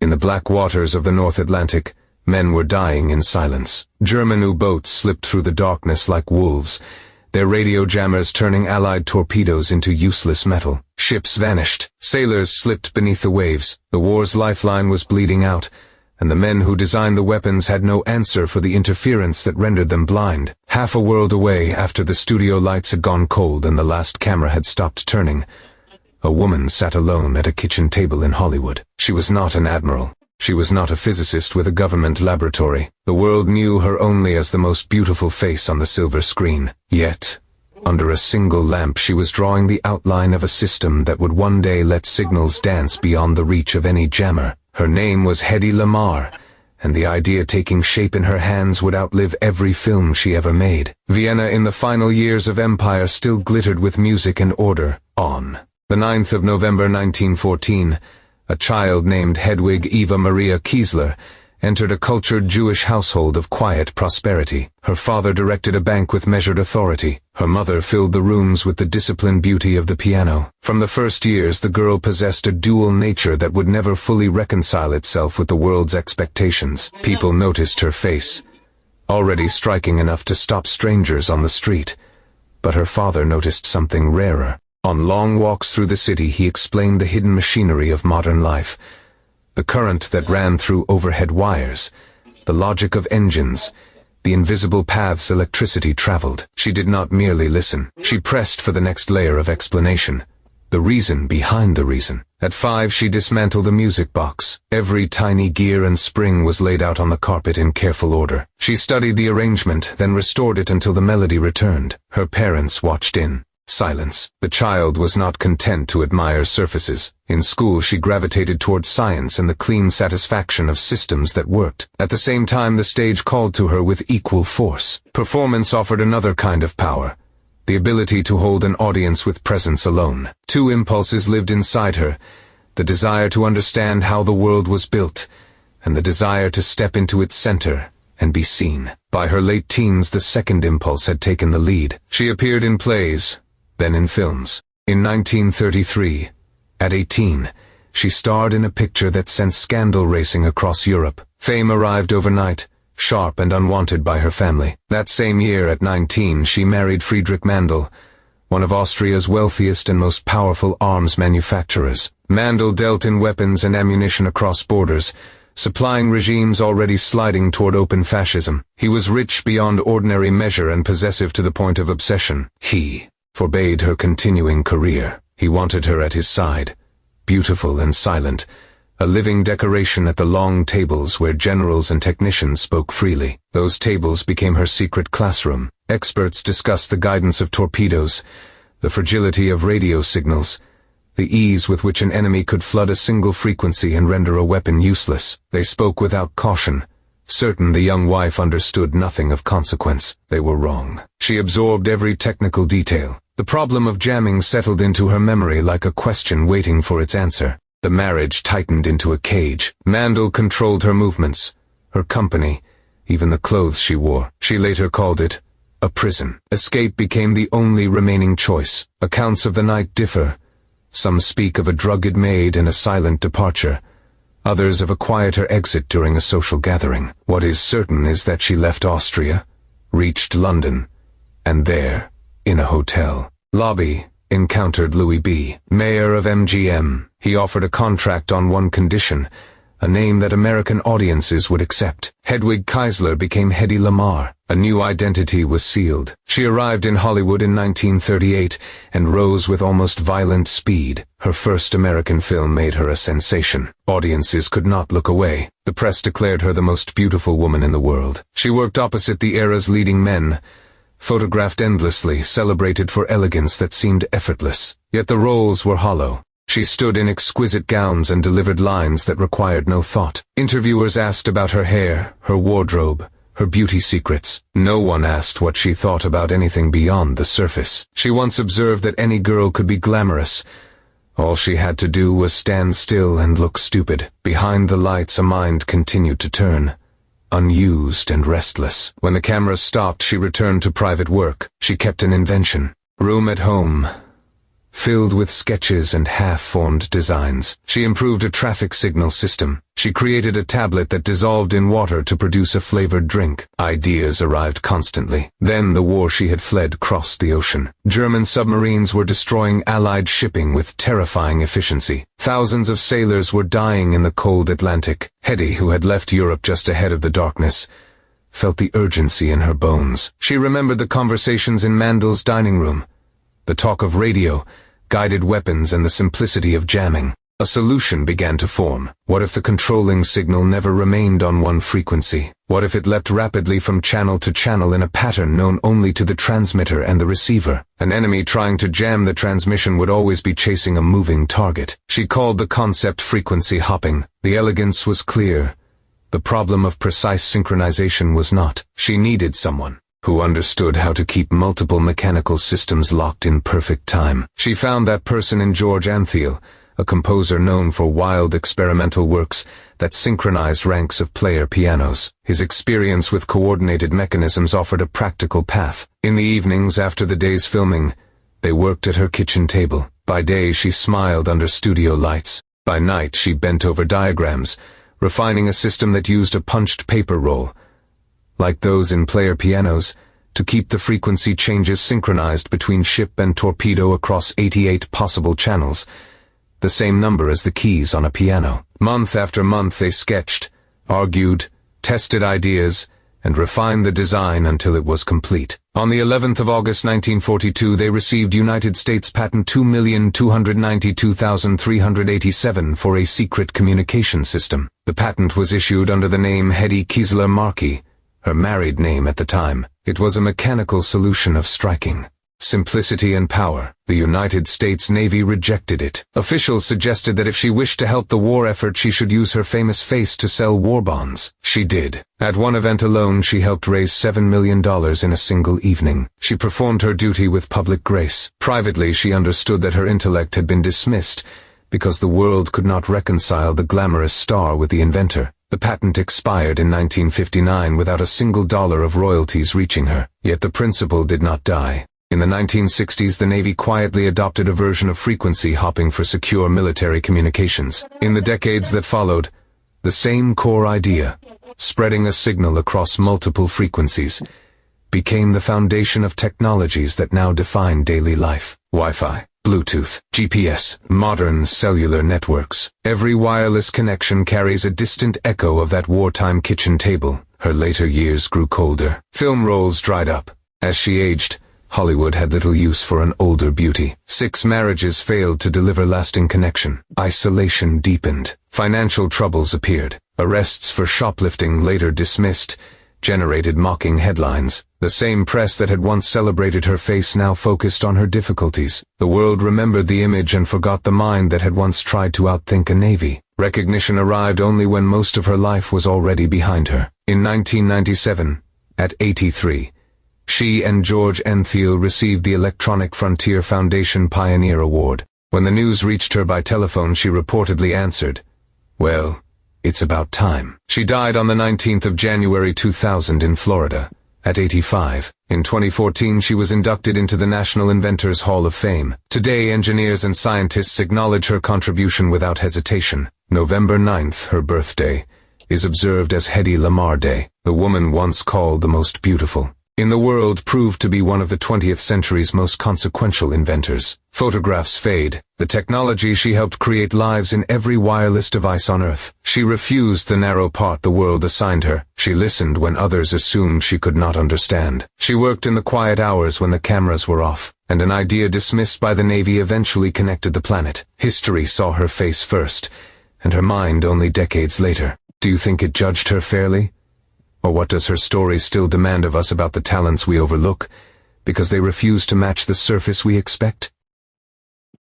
In the black waters of the North Atlantic, men were dying in silence. German U-boats slipped through the darkness like wolves, their radio jammers turning Allied torpedoes into useless metal. Ships vanished. Sailors slipped beneath the waves. The war's lifeline was bleeding out, and the men who designed the weapons had no answer for the interference that rendered them blind. Half a world away, after the studio lights had gone cold and the last camera had stopped turning, a woman sat alone at a kitchen table in Hollywood. She was not an admiral. She was not a physicist with a government laboratory. The world knew her only as the most beautiful face on the silver screen. Yet, under a single lamp, she was drawing the outline of a system that would one day let signals dance beyond the reach of any jammer. Her name was Hedy Lamarr, and the idea taking shape in her hands would outlive every film she ever made. Vienna in the final years of empire still glittered with music and order. On the 9th of November 1914, a child named Hedwig Eva Maria Kiesler entered a cultured Jewish household of quiet prosperity. Her father directed a bank with measured authority. Her mother filled the rooms with the disciplined beauty of the piano. From the first years, the girl possessed a dual nature that would never fully reconcile itself with the world's expectations. People noticed her face, already striking enough to stop strangers on the street. But her father noticed something rarer. On long walks through the city, he explained the hidden machinery of modern life. The current that ran through overhead wires, the logic of engines, the invisible paths electricity traveled. She did not merely listen. She pressed for the next layer of explanation, the reason behind the reason. At 5, she dismantled a music box. Every tiny gear and spring was laid out on the carpet in careful order. She studied the arrangement, then restored it until the melody returned. Her parents watched in silence. The child was not content to admire surfaces. In school, she gravitated towards science and the clean satisfaction of systems that worked. At the same time, the stage called to her with equal force. Performance offered another kind of power, the ability to hold an audience with presence alone. 2 impulses lived inside her: the desire to understand how the world was built, and the desire to step into its center and be seen. By her late teens, the second impulse had taken the lead. She appeared in plays, then in films. In 1933, at 18, she starred in a picture that sent scandal racing across Europe. Fame arrived overnight, sharp and unwanted by her family. That same year, at 19, she married Friedrich Mandl, one of Austria's wealthiest and most powerful arms manufacturers. Mandl dealt in weapons and ammunition across borders, supplying regimes already sliding toward open fascism. He was rich beyond ordinary measure and possessive to the point of obsession. He forbade her continuing career. He wanted her at his side, beautiful and silent, a living decoration at the long tables where generals and technicians spoke freely. Those tables became her secret classroom. Experts discussed the guidance of torpedoes, the fragility of radio signals, the ease with which an enemy could flood a single frequency and render a weapon useless. They spoke without caution, certain the young wife understood nothing of consequence. They were wrong. She absorbed every technical detail. The problem of jamming settled into her memory like a question waiting for its answer. The marriage tightened into a cage. Mandl controlled her movements, her company, even the clothes she wore. She later called it a prison. Escape became the only remaining choice. Accounts of the night differ. Some speak of a drugged maid and a silent departure. Others of a quieter exit during a social gathering. What is certain is that she left Austria, reached London, and there, in a hotel lobby, encountered Louis B., mayor of MGM. He offered a contract on one condition: a name that American audiences would accept. Hedwig Kiesler became Hedy Lamarr. A new identity was sealed. She arrived in Hollywood in 1938 and rose with almost violent speed. Her first American film made her a sensation. Audiences could not look away. The press declared her the most beautiful woman in the world. She worked opposite the era's leading men, photographed endlessly, celebrated for elegance that seemed effortless. Yet the roles were hollow. She stood in exquisite gowns and delivered lines that required no thought. Interviewers asked about her hair, her wardrobe, her beauty secrets. No one asked what she thought about anything beyond the surface. She once observed that any girl could be glamorous. All she had to do was stand still and look stupid. Behind the lights, a mind continued to turn, unused and restless. When the camera stopped, she returned to private work. She kept an invention. Room at home. filled with sketches and half-formed designs. She improved a traffic signal system. She created a tablet that dissolved in water to produce a flavored drink. Ideas arrived constantly. Then the war she had fled crossed the ocean. German submarines were destroying Allied shipping with terrifying efficiency. Thousands of sailors were dying in the cold Atlantic. Hedy, who had left Europe just ahead of the darkness, felt the urgency in her bones. She remembered the conversations in Mandel's dining room, the talk of radio, guided weapons, and the simplicity of jamming. A solution began to form. What if the controlling signal never remained on one frequency? What if it leapt rapidly from channel to channel in a pattern known only to the transmitter and the receiver? An enemy trying to jam the transmission would always be chasing a moving target. She called the concept frequency hopping. The elegance was clear. The problem of precise synchronization was not. She needed someone who understood how to keep multiple mechanical systems locked in perfect time. She found that person in George Antheil, a composer known for wild experimental works that synchronized ranks of player pianos. His experience with coordinated mechanisms offered a practical path. In the evenings after the day's filming, they worked at her kitchen table. By day she smiled under studio lights. By night she bent over diagrams, refining a system that used a punched paper roll, like those in player pianos, to keep the frequency changes synchronized between ship and torpedo across 88 possible channels, the same number as the keys on a piano. Month after month they sketched, argued, tested ideas, and refined the design until it was complete. On the 11th of August 1942 they received United States Patent 2,292,387 for a secret communication system. The patent was issued under the name Hedy Lamarr, her married name at the time. It was a mechanical solution of striking simplicity and power. The United States Navy rejected it. Officials suggested that if she wished to help the war effort she should use her famous face to sell war bonds. She did. At one event alone she helped raise $7 million in a single evening. She performed her duty with public grace. Privately she understood that her intellect had been dismissed because the world could not reconcile the glamorous star with the inventor. The patent expired in 1959 without a single dollar of royalties reaching her. Yet the principle did not die. In the 1960s the Navy quietly adopted a version of frequency hopping for secure military communications. In the decades that followed, the same core idea, spreading a signal across multiple frequencies, became the foundation of technologies that now define daily life. Wi-Fi, Bluetooth, GPS, modern cellular networks. Every wireless connection carries a distant echo of that wartime kitchen table. Her later years grew colder. Film rolls dried up. As she aged, Hollywood had little use for an older beauty. 6 marriages failed to deliver lasting connection. Isolation deepened. Financial troubles appeared. Arrests for shoplifting, later dismissed, generated mocking headlines. The same press that had once celebrated her face now focused on her difficulties. The world remembered the image and forgot the mind that had once tried to outthink a navy. Recognition arrived only when most of her life was already behind her. In 1997, at 83, she and George Antheil received the Electronic Frontier Foundation Pioneer Award. When the news reached her by telephone she reportedly answered, "Well, it's about time." She died on the 19th of January 2000 in Florida, at 85. In 2014 she was inducted into the National Inventors Hall of Fame. Today engineers and scientists acknowledge her contribution without hesitation. November 9th, her birthday, is observed as Hedy Lamarr Day. The woman once called the most beautiful in the world proved to be one of the 20th century's most consequential inventors. Photographs fade. The technology she helped create lives in every wireless device on Earth. She refused the narrow part the world assigned her. She listened when others assumed she could not understand. She worked in the quiet hours when the cameras were off, and an idea dismissed by the Navy eventually connected the planet. History saw her face first, and her mind only decades later. Do you think it judged her fairly? Or what does her story still demand of us about the talents we overlook, because they refuse to match the surface we expect?